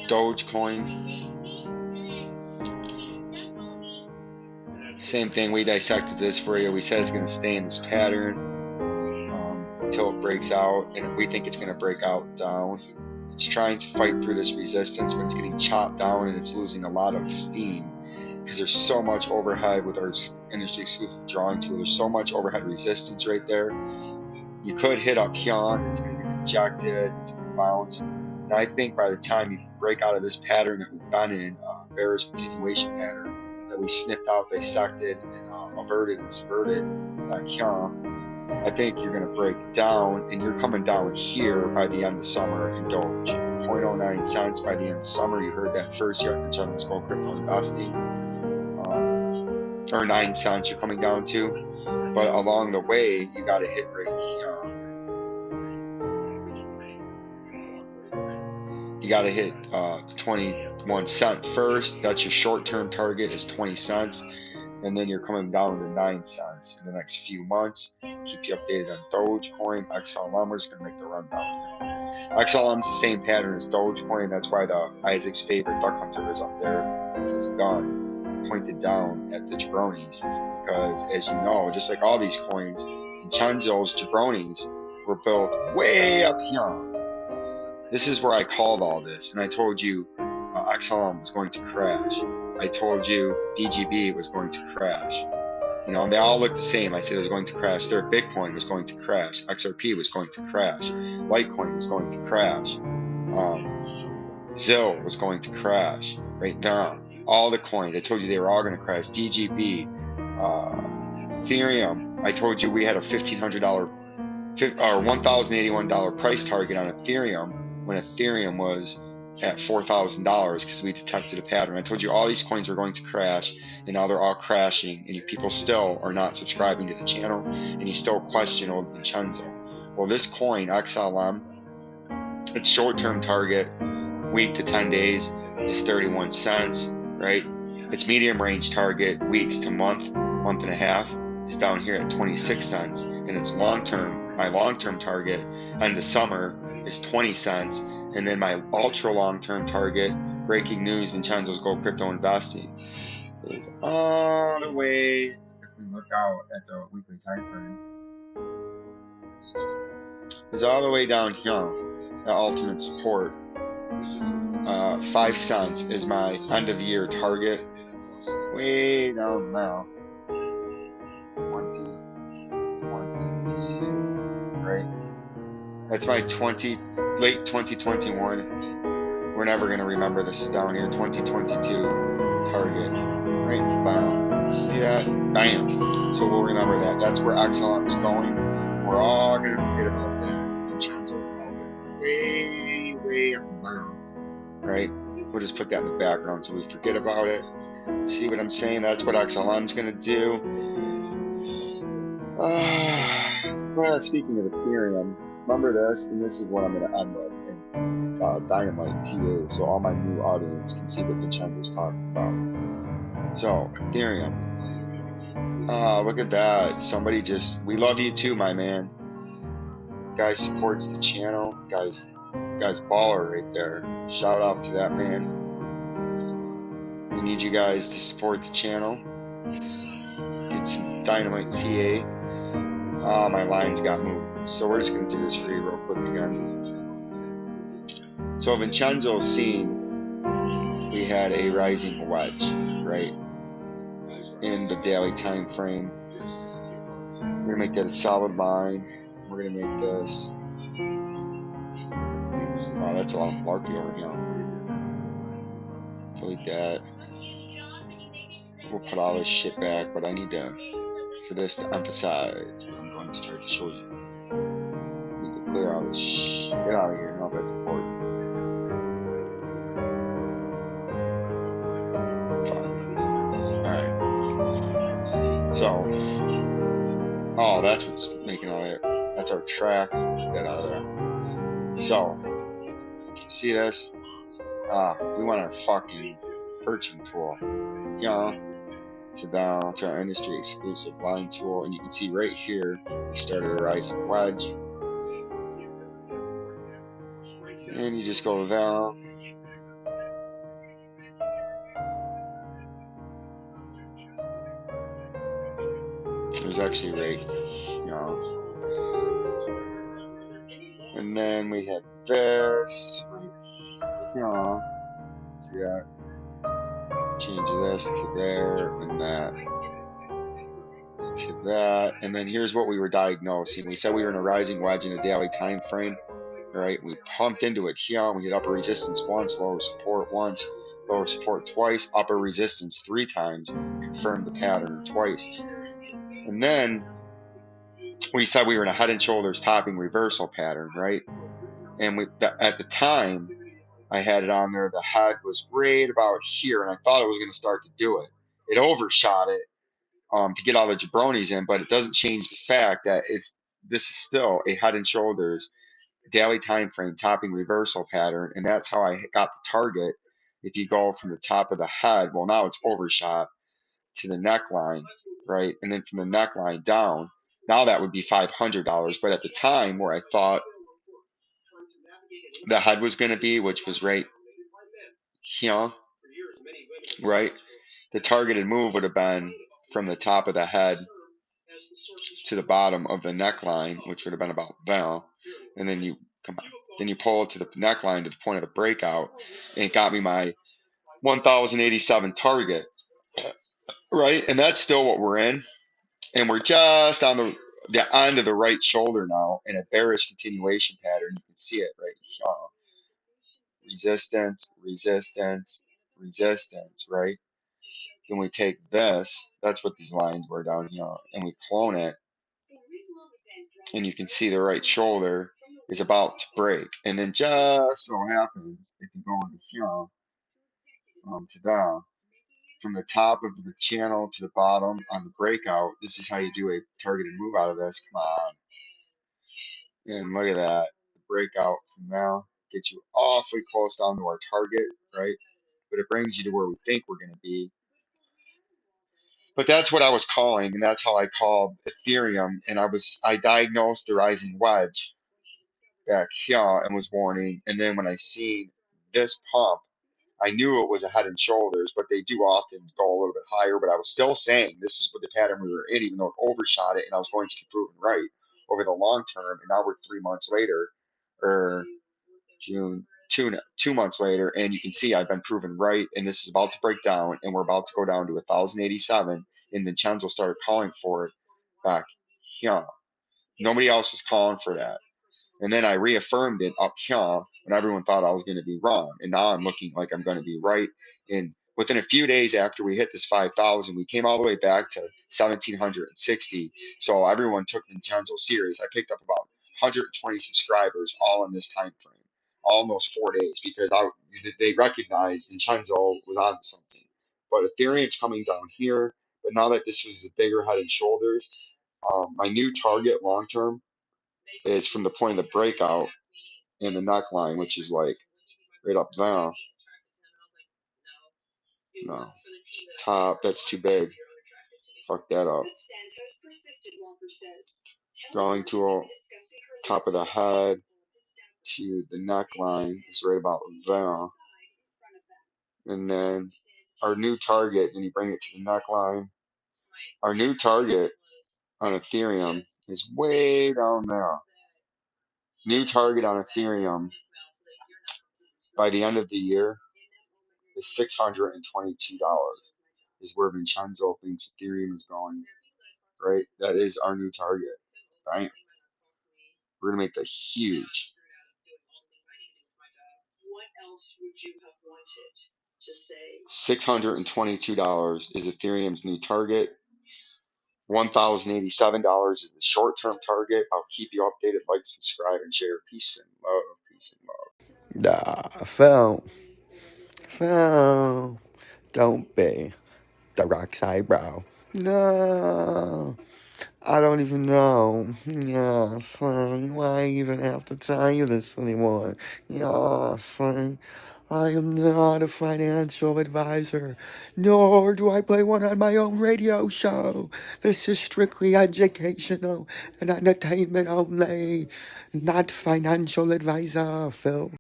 DOGECOIN. Same thing, we dissected this for you. We said it's going to stay in this pattern until it breaks out, and we think it's going to break out down. It's trying to fight through this resistance, but it's getting chopped down and it's losing a lot of steam because there's so much overhead with our industry exclusive drawing tool. There's so much overhead resistance right there. You could hit up here, it's going to get rejected, it's going to bounce. And I think by the time you break out of this pattern that we've been in, bearish continuation pattern that we sniffed out, dissected, and averted and subverted back here, I think you're going to break down, and you're coming down here by the end of summer in Doge. 0.09 cents by the end of summer. You heard that first year at VINCENZO'S crypto investing. Or 9 cents you're coming down to. But along the way, you got to hit right here. You got to hit 21 cent first. That's your short-term target is 20 cents. And then you're coming down to 9 cents in the next few months. Keep you updated on Dogecoin, XLM. We're just going to make the rundown. XLM is the same pattern as Dogecoin. That's why the Isaac's favorite duck hunter is up there with his gun pointed down at the jabronis. Because as you know, just like all these coins, VINCENZO'S jabronis were built way up here. This is where I called all this, and I told you XLM was going to crash. I told you DGB was going to crash. You know, and they all look the same. I said it was going to crash. Their Bitcoin was going to crash. XRP was going to crash. Litecoin was going to crash. ZIL was going to crash. Right now, all the coins, I told you they were all going to crash. DGB, Ethereum. I told you we had a $1,500 or $1,081 price target on Ethereum when Ethereum was at $4,000 because we detected a pattern. I told you all these coins were going to crash, and now they're all crashing, and you people still are not subscribing to the channel, and you still question old Vincenzo. Well, this coin, XLM, its short-term target, week to 10 days, is 31 cents, right? Its medium range target, weeks to month, month and a half, is down here at 26 cents, and its long-term, my long-term target, end of summer, is 20 cents. And then my ultra long-term target, breaking news, VINCENZO'S Gold Crypto Investing, is all the way, if we look out at the weekly time frame, is all the way down here, the ultimate support. 5 cents is my end of year target, way down now. 2022, right? That's my late 2021. We're never going to remember this is down here. 2022 target. Right? Bam. See that? Bam. So we'll remember that. That's where XLM is going. We're all going to forget about that. VINCENZO way up and down. Right? We'll just put that in the background so we forget about it. See what I'm saying? That's what XLM is going to do. Well, speaking of Ethereum, remember this, and this is what I'm going to end with in Dynamite TA, so all my new audience can see what VINCENZO'S talking about. So, Ethereum. Look at that. Somebody just, we love you too, my man. Guy supports the channel. Guy's baller right there. Shout out to that man. We need you guys to support the channel. Get some Dynamite TA. My lines got moved. So we're just going to do this for you real quick again. So VINCENZO'S seen we had a rising wedge, right? In the daily time frame. We're going to make that a solid line. We're going to make this. Oh, that's a lot of malarkey over here. Delete that. We'll put all this shit back, but I need to, for this to emphasize, I'm going to try to show you. Clear all this shit out of here. No, that's important. Fuck. Alright. So. Oh, that's what's making all that. That's our track. Get that out of there. So. See this? We want our fucking purchasing tool. You know. So down to our industry exclusive line tool. And you can see right here, we started a rising wedge. And you just go down, was actually right, And then we had this, see that? Change this to there and that to that. And then here's what we were diagnosing. We said we were in a rising wedge in a daily time frame. Right? We pumped into it here. We hit upper resistance once, lower support once, lower support twice, upper resistance 3 times, confirmed the pattern twice. And then we said we were in a head and shoulders topping reversal pattern, right? And at the time, I had it on there. The head was right about here, and I thought it was going to start to do it. It overshot it to get all the jabronis in, but it doesn't change the fact that this is still a head and shoulders daily time frame topping reversal pattern, and that's how I got the target. If you go from the top of the head, well, now it's overshot to the neckline, right? And then from the neckline down, now that would be $500. But at the time where I thought the head was going to be, which was right here, right? The targeted move would have been from the top of the head to the bottom of the neckline, which would have been about there. And then you pull it to the neckline to the point of the breakout, and it got me my 1,087 target, right? And that's still what we're in, and we're just on the end of the right shoulder now in a bearish continuation pattern. You can see it right here. Resistance, resistance, resistance, right? Then we take this, that's what these lines were down here, and we clone it, and you can see the right shoulder is about to break. And then just so happens, if you go into here, to down, from the top of the channel to the bottom on the breakout, this is how you do a targeted move out of this. Come on. And look at that. The breakout from now gets you awfully close down to our target, right? But it brings you to where we think we're going to be. But that's what I was calling, and that's how I called Ethereum. And I diagnosed the rising wedge back here and was warning. And then when I seen this pump, I knew it was a head and shoulders, but they do often go a little bit higher. But I was still saying this is what the pattern we were in, even though it overshot it, and I was going to be proven right over the long term. And now we're 3 months later, or June, 2 months later, and you can see I've been proven right, and this is about to break down, and we're about to go down to 1,087, and Vincenzo started calling for it back here. Nobody else was calling for that. And then I reaffirmed it up here when everyone thought I was going to be wrong. And now I'm looking like I'm going to be right. And within a few days after we hit this 5,000, we came all the way back to 1,760. So everyone took Vincenzo serious. I picked up about 120 subscribers all in this time frame, all in those 4 days, because they recognized Vincenzo was on something. But Ethereum's coming down here. But now that this was a bigger head and shoulders, my new target long term is from the point of the breakout in the neckline, which is like right up there. No. Top, that's too big. Fuck that up. Going to top of the head to the neckline is right about there. And then our new target, and you bring it to the neckline. Our new target on Ethereum is way down there. New target on Ethereum by the end of the year is $622 is where Vincenzo thinks Ethereum is going, right? That is our new target, right? We're going to make that huge. $622 is Ethereum's new target. $1,087 is the short-term target. I'll keep you updated. Like, subscribe, and share. Peace and love. Peace and love. Phil, don't be the rock side, bro. No, I don't even know. Yeah, son, why even have to tell you this anymore? Yeah, son, I am not a financial advisor, nor do I play one on my own radio show. This is strictly educational and entertainment only, not financial advisor, Phil.